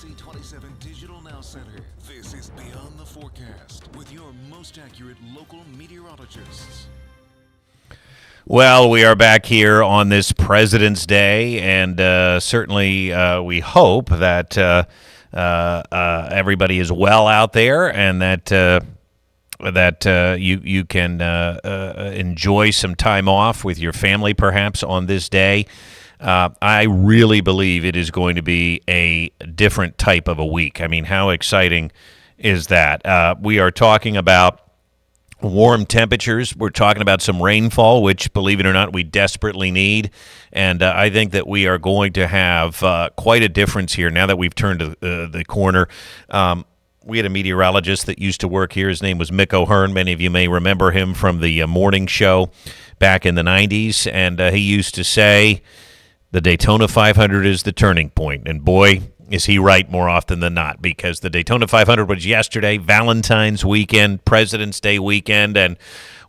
NBC27 Digital Now Center. This is Beyond the Forecast with your most accurate local meteorologists. Well, we are back here on this President's Day, and certainly we hope that everybody is well out there, and that you can enjoy some time off with your family, perhaps on this day. I really believe it is going to be a different type of a week. I mean, how exciting is that? We are talking about warm temperatures. We're talking about some rainfall, which, believe it or not, we desperately need. And I think that we are going to have quite a difference here now that we've turned the corner. We had a meteorologist that used to work here. His name was Mick O'Hearn. Many of you may remember him from the morning show back in the 90s. And he used to say, the Daytona 500 is the turning point. And boy, is he right more often than not, because the Daytona 500 was yesterday, Valentine's weekend, President's Day weekend, and,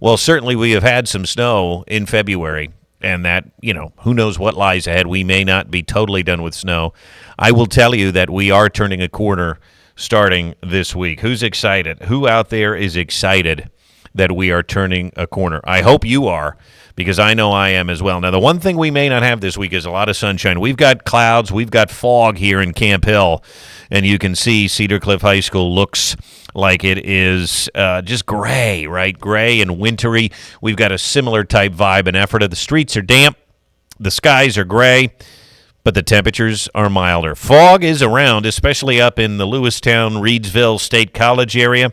well, certainly we have had some snow in February, and that, who knows what lies ahead. We may not be totally done with snow. I will tell you that we are turning a corner starting this week. Who's excited? Who out there is excited that we are turning a corner? I hope you are, because I know I am as well. Now, the one thing we may not have this week is a lot of sunshine. We've got clouds. We've got fog here in Camp Hill, and you can see Cedar Cliff High School looks like it is just gray, right? Gray and wintry. We've got a similar type vibe in Ephrata. The streets are damp. The skies are gray, but the temperatures are milder. Fog is around, especially up in the Lewistown, Reedsville State College area.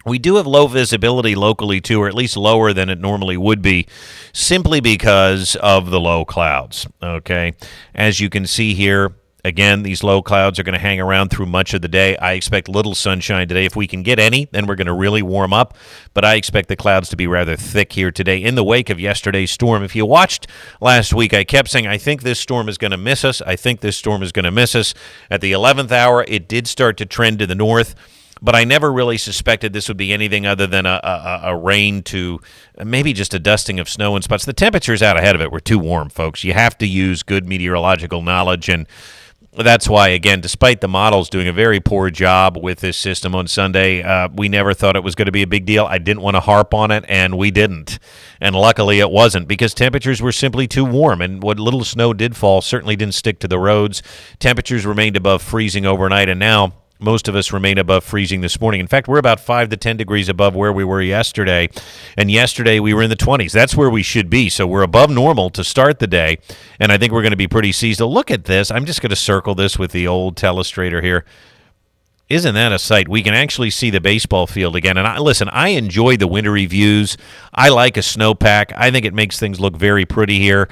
We do have low visibility locally, too, or at least lower than it normally would be, simply because of the low clouds, okay? As you can see here, again, these low clouds are going to hang around through much of the day. I expect little sunshine today. If we can get any, then we're going to really warm up, but I expect the clouds to be rather thick here today in the wake of yesterday's storm. If you watched last week, I kept saying, I think this storm is going to miss us. I think this storm is going to miss us. At the 11th hour, it did start to trend to the north, but I never really suspected this would be anything other than a rain to maybe just a dusting of snow in spots. The temperatures out ahead of it were too warm, folks. You have to use good meteorological knowledge, and that's why, again, despite the models doing a very poor job with this system on Sunday, we never thought it was going to be a big deal. I didn't want to harp on it, and we didn't. And luckily it wasn't, because temperatures were simply too warm, and what little snow did fall certainly didn't stick to the roads. Temperatures remained above freezing overnight, and now most of us remain above freezing this morning. In fact, we're about 5 to 10 degrees above where we were yesterday, and yesterday we were in the 20s. That's where we should be, so we're above normal to start the day, and I think we're going to be pretty seasonal. Look at this. I'm just going to circle this with the old telestrator here. Isn't that a sight? We can actually see the baseball field again. And listen, I enjoy the wintry views. I like a snowpack. I think it makes things look very pretty here.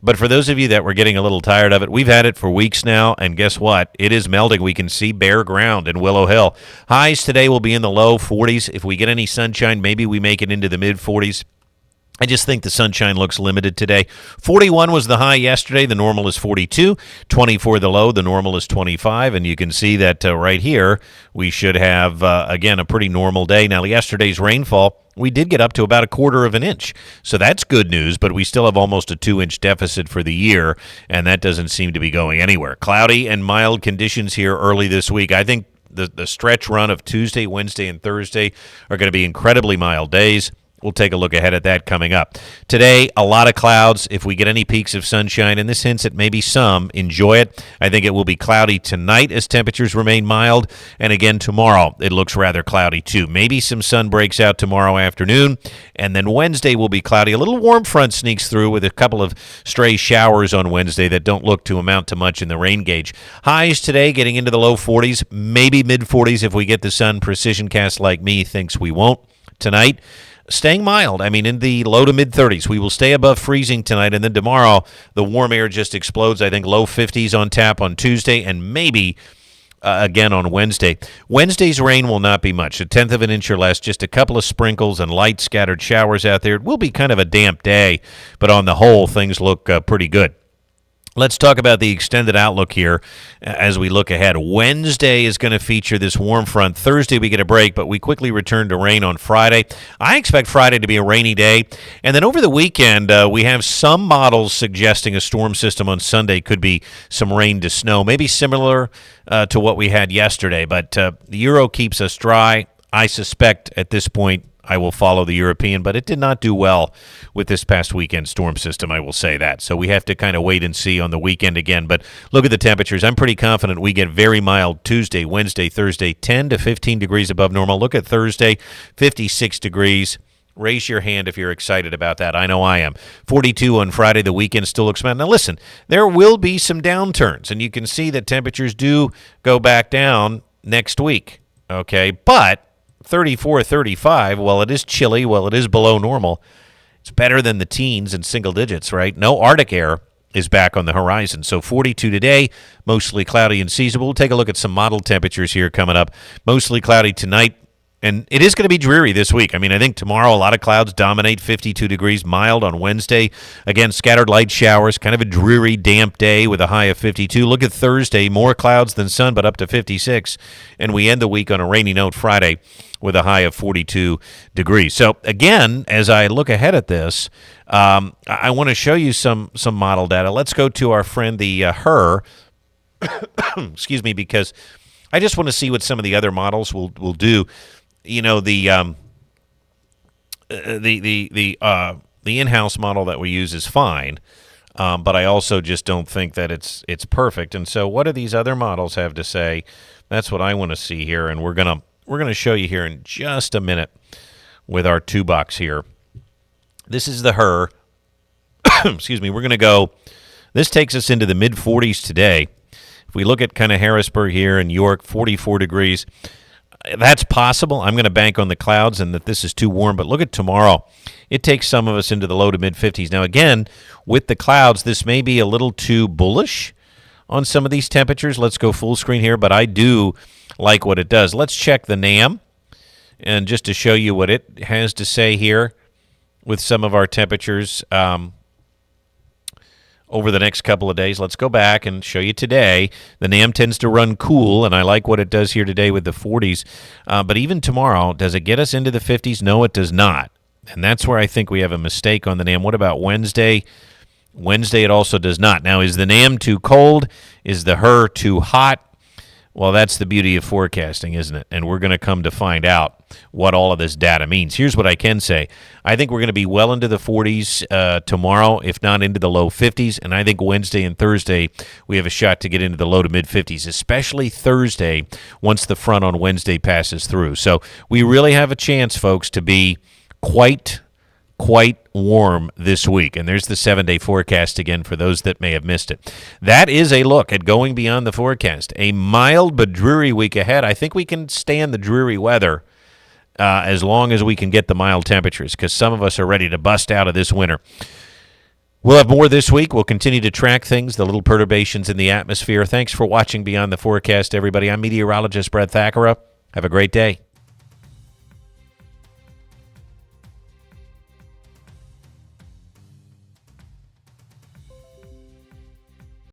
But for those of you that were getting a little tired of it, we've had it for weeks now, and guess what? It is melting. We can see bare ground in Willow Hill. Highs today will be in the low 40s. If we get any sunshine, maybe we make it into the mid-40s. I just think the sunshine looks limited today. 41 was the high yesterday. The normal is 42. 24 the low. The normal is 25. And you can see that right here we should have, again, a pretty normal day. Now, yesterday's rainfall, we did get up to about 1/4 of an inch. So that's good news, but we still have almost a 2-inch deficit for the year, and that doesn't seem to be going anywhere. Cloudy and mild conditions here early this week. I think the stretch run of Tuesday, Wednesday, and Thursday are going to be incredibly mild days. We'll take a look ahead at that coming up. Today, a lot of clouds. If we get any peaks of sunshine, and this hints at maybe some, enjoy it. I think it will be cloudy tonight as temperatures remain mild. And again, tomorrow, it looks rather cloudy too. Maybe some sun breaks out tomorrow afternoon. And then Wednesday will be cloudy. A little warm front sneaks through with a couple of stray showers on Wednesday that don't look to amount to much in the rain gauge. Highs today getting into the low 40s, maybe mid-40s if we get the sun. Precision cast like me thinks we won't. Tonight, staying mild. I mean, in the low to mid-30s. We will stay above freezing tonight, and then tomorrow the warm air just explodes. I think low 50s on tap on Tuesday, and maybe again on Wednesday. Wednesday's rain will not be much, 1/10 of an inch or less, just a couple of sprinkles and light scattered showers out there. It will be kind of a damp day, but on the whole, things look pretty good. Let's talk about the extended outlook here as we look ahead. Wednesday is going to feature this warm front. Thursday we get a break, but we quickly return to rain on Friday. I expect Friday to be a rainy day. And then over the weekend, we have some models suggesting a storm system on Sunday could be some rain to snow, maybe similar to what we had yesterday. But the Euro keeps us dry. I suspect at this point I will follow the European, but it did not do well with this past weekend storm system, I will say that. So we have to kind of wait and see on the weekend again. But look at the temperatures. I'm pretty confident we get very mild Tuesday, Wednesday, Thursday, 10 to 15 degrees above normal. Look at Thursday, 56 degrees. Raise your hand if you're excited about that. I know I am. 42 on Friday. The weekend still looks bad. Now, listen, there will be some downturns, and you can see that temperatures do go back down next week, okay? But 34, 35, well, it is chilly, well, it is below normal. It's better than the teens and single digits, right? No Arctic air is back on the horizon. So 42 today, mostly cloudy and seasonable. We'll take a look at some model temperatures here coming up. Mostly cloudy tonight. And it is going to be dreary this week. I mean, I think tomorrow a lot of clouds dominate, 52 degrees, mild on Wednesday. Again, scattered light showers, kind of a dreary, damp day with a high of 52. Look at Thursday, more clouds than sun, but up to 56. And we end the week on a rainy note Friday with a high of 42 degrees. So, again, as I look ahead at this, I want to show you some model data. Let's go to our friend, the HER, excuse me, because I just want to see what some of the other models will do. You know, the in-house model that we use is fine, but I also just don't think that it's perfect. And so, what do these other models have to say? That's what I want to see here, and we're gonna show you here in just a minute with our 2-box here. This is the HER. Excuse me. We're gonna go. This takes us into the mid-40s today. If we look at kind of Harrisburg here and York, 44 degrees. That's possible. I'm going to bank on the clouds and that this is too warm. But look at tomorrow. It takes some of us into the low to mid-50s. Now, again, with the clouds, this may be a little too bullish on some of these temperatures. Let's go full screen here, but I do like what it does. Let's check the NAM, and just to show you what it has to say here with some of our temperatures over the next couple of days. Let's go back and show you today. The NAM tends to run cool, and I like what it does here today with the 40s. But even tomorrow, does it get us into the 50s? No, it does not. And that's where I think we have a mistake on the NAM. What about Wednesday? Wednesday, it also does not. Now, is the NAM too cold? Is the HER too hot? Well, that's the beauty of forecasting, isn't it? And we're going to come to find out what all of this data means. Here's what I can say. I think we're going to be well into the 40s tomorrow, if not into the low 50s. And I think Wednesday and Thursday, we have a shot to get into the low to mid-50s, especially Thursday once the front on Wednesday passes through. So we really have a chance, folks, to be quite warm this week. And there's the 7-day forecast again for those that may have missed it. That is a look at going beyond the forecast. A mild but dreary week ahead. I think we can stand the dreary weather as long as we can get the mild temperatures, because some of us are ready to bust out of this winter. We'll have more this week. We'll continue to track things, the little perturbations in the atmosphere. Thanks for watching Beyond the Forecast, everybody. I'm meteorologist Brett Thackara. Have a great day.